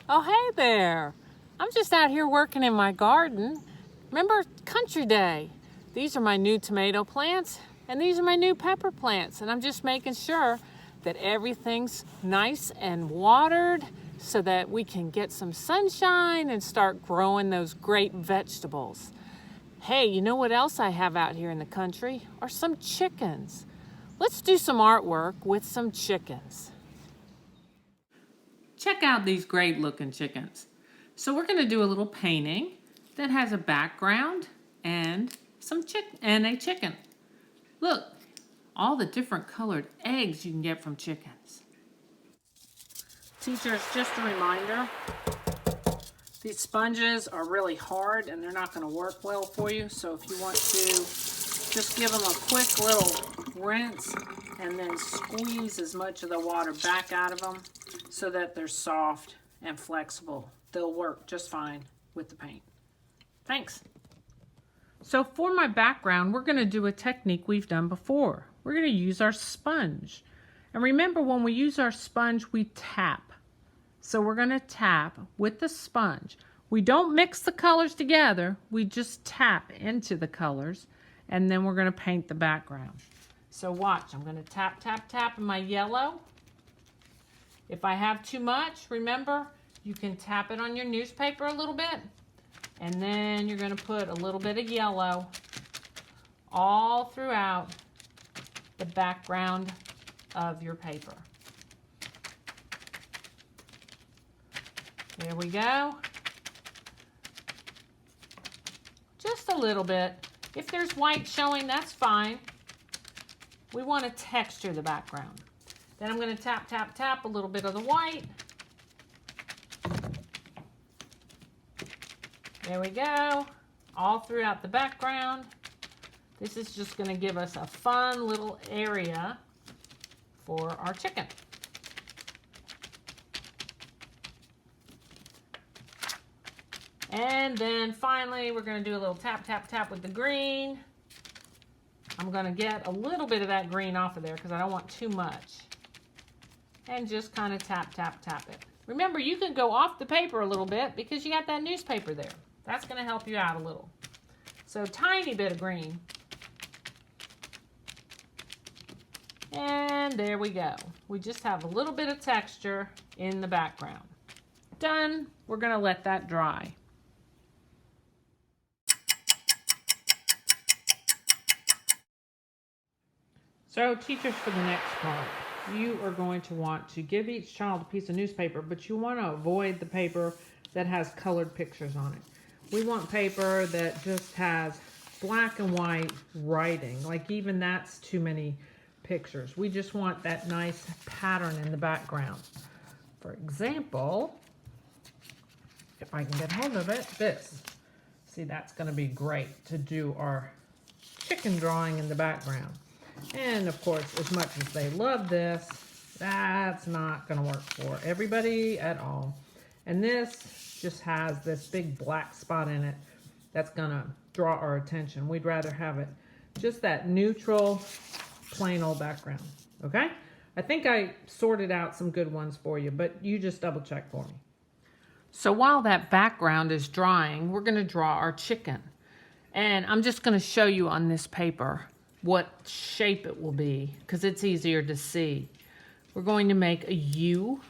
Oh, hey there. I'm just out here working in my garden. Remember Country Day? These are my new tomato plants, and these are my new pepper plants, and I'm just making sure that everything's nice and watered so that we can get some sunshine and start growing those great vegetables. Hey, you know what else I have out here in the country? Are some chickens. Let's do some artwork with some chickens. Check out these great looking chickens. So we're going to do a little painting that has a background and a chicken. Look, all the different colored eggs you can get from chickens. Teachers, just a reminder, these sponges are really hard and they're not going to work well for you. So if you want to just give them a quick little rinse and then squeeze as much of the water back out of them so that they're soft and flexible. They'll work just fine with the paint. Thanks. So for my background, we're going to do a technique we've done before. We're going to use our sponge. And remember, when we use our sponge, we tap. So we're going to tap with the sponge. We don't mix the colors together. We just tap into the colors, and then we're going to paint the background. So watch, I'm going to tap, tap, tap in my yellow. If I have too much, remember, you can tap it on your newspaper a little bit, and then you're going to put a little bit of yellow all throughout the background of your paper. There we go. Just a little bit. If there's white showing, that's fine. We want to texture the background. Then I'm going to tap, tap, tap a little bit of the white. There we go. All throughout the background. This is just going to give us a fun little area for our chicken. And then finally, we're going to do a little tap, tap, tap with the green. I'm going to get a little bit of that green off of there because I don't want too much. And just kind of tap, tap, tap it. Remember, you can go off the paper a little bit because you got that newspaper there. That's going to help you out a little. So tiny bit of green. And there we go. We just have a little bit of texture in the background. Done. We're going to let that dry. So teachers, for the next part, you are going to want to give each child a piece of newspaper, but you want to avoid the paper that has colored pictures on it. We want paper that just has black and white writing, like even that's too many pictures. We just want that nice pattern in the background. For example, if I can get hold of it, this. See, that's going to be great to do our chicken drawing in the background. And of course, as much as they love this, that's not going to work for everybody at all. And this just has this big black spot in it that's going to draw our attention. We'd rather have it just that neutral, plain old background. Okay? I think I sorted out some good ones for you, but you just double check for me. So while that background is drying, we're going to draw our chicken. And I'm just going to show you on this paper what shape it will be because it's easier to see. We're going to make a U.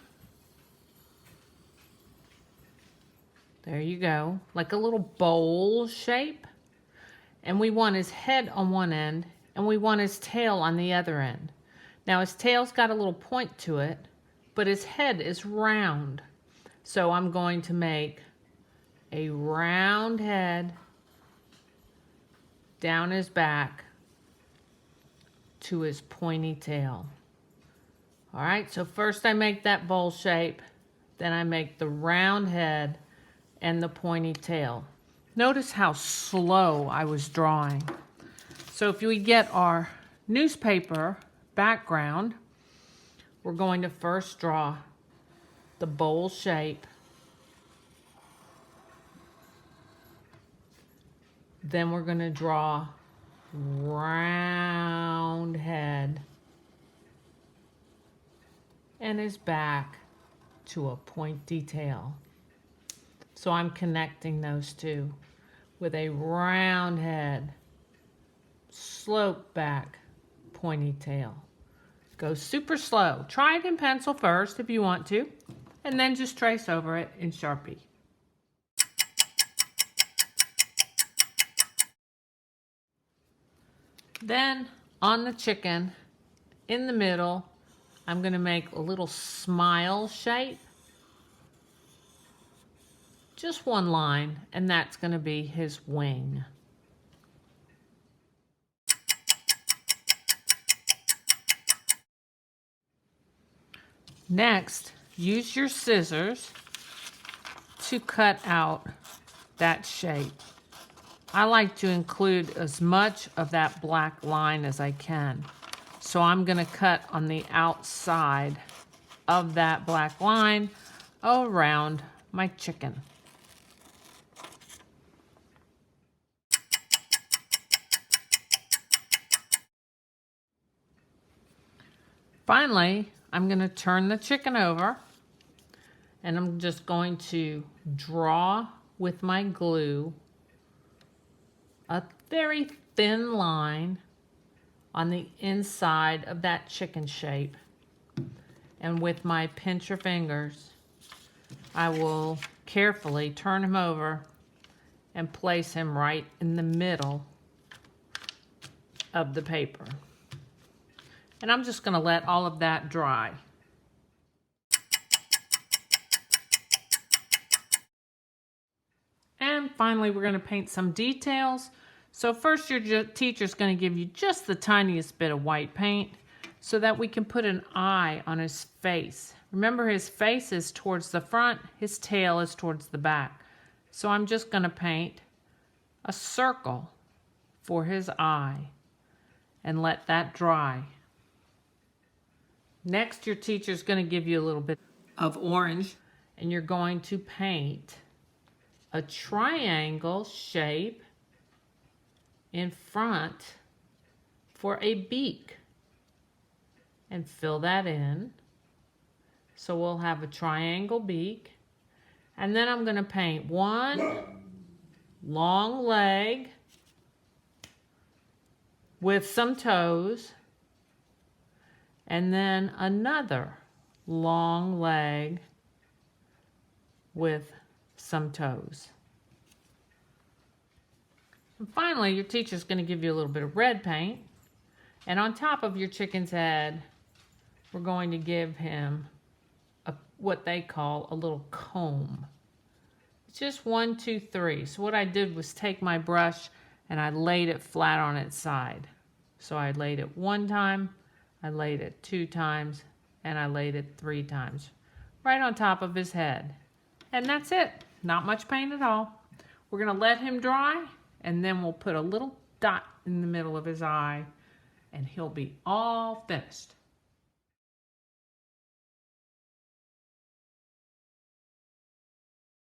There you go, like a little bowl shape. And we want his head on one end and we want his tail on the other end. Now his tail's got a little point to it, but his head is round. So I'm going to make a round head down his back to his pointy tail. All right, so first I make that bowl shape, then I make the round head and the pointy tail. Notice how slow I was drawing. So if we get our newspaper background, we're going to first draw the bowl shape. Then we're going to draw round head and his back to a point detail. So I'm connecting those two with a round head, slope back, pointy tail. Go super slow. Try it in pencil first if you want to, and then just trace over it in Sharpie. Then on the chicken, in the middle, I'm going to make a little smile shape. Just one line, and that's going to be his wing. Next, use your scissors to cut out that shape. I like to include as much of that black line as I can. So I'm going to cut on the outside of that black line around my chicken. Finally, I'm going to turn the chicken over, and I'm just going to draw with my glue a very thin line on the inside of that chicken shape. And with my pincher fingers, I will carefully turn him over and place him right in the middle of the paper. And I'm just going to let all of that dry. And finally, we're going to paint some details. So first, your teacher's going to give you just the tiniest bit of white paint so that we can put an eye on his face. Remember, his face is towards the front, his tail is towards the back. So I'm just going to paint a circle for his eye and let that dry. Next, your teacher's going to give you a little bit of orange, and you're going to paint a triangle shape in front for a beak, and fill that in. So we'll have a triangle beak, and then I'm going to paint one long leg with some toes, and then another long leg with some toes. And finally, your teacher's going to give you a little bit of red paint, and on top of your chicken's head, we're going to give him what they call a little comb. It's just 1, 2, 3. So what I did was take my brush and I laid it flat on its side. So I laid it 1 time, I laid it 2 times, and I laid it 3 times, right on top of his head. And that's it. Not much paint at all. We're going to let him dry, and then we'll put a little dot in the middle of his eye, and he'll be all finished.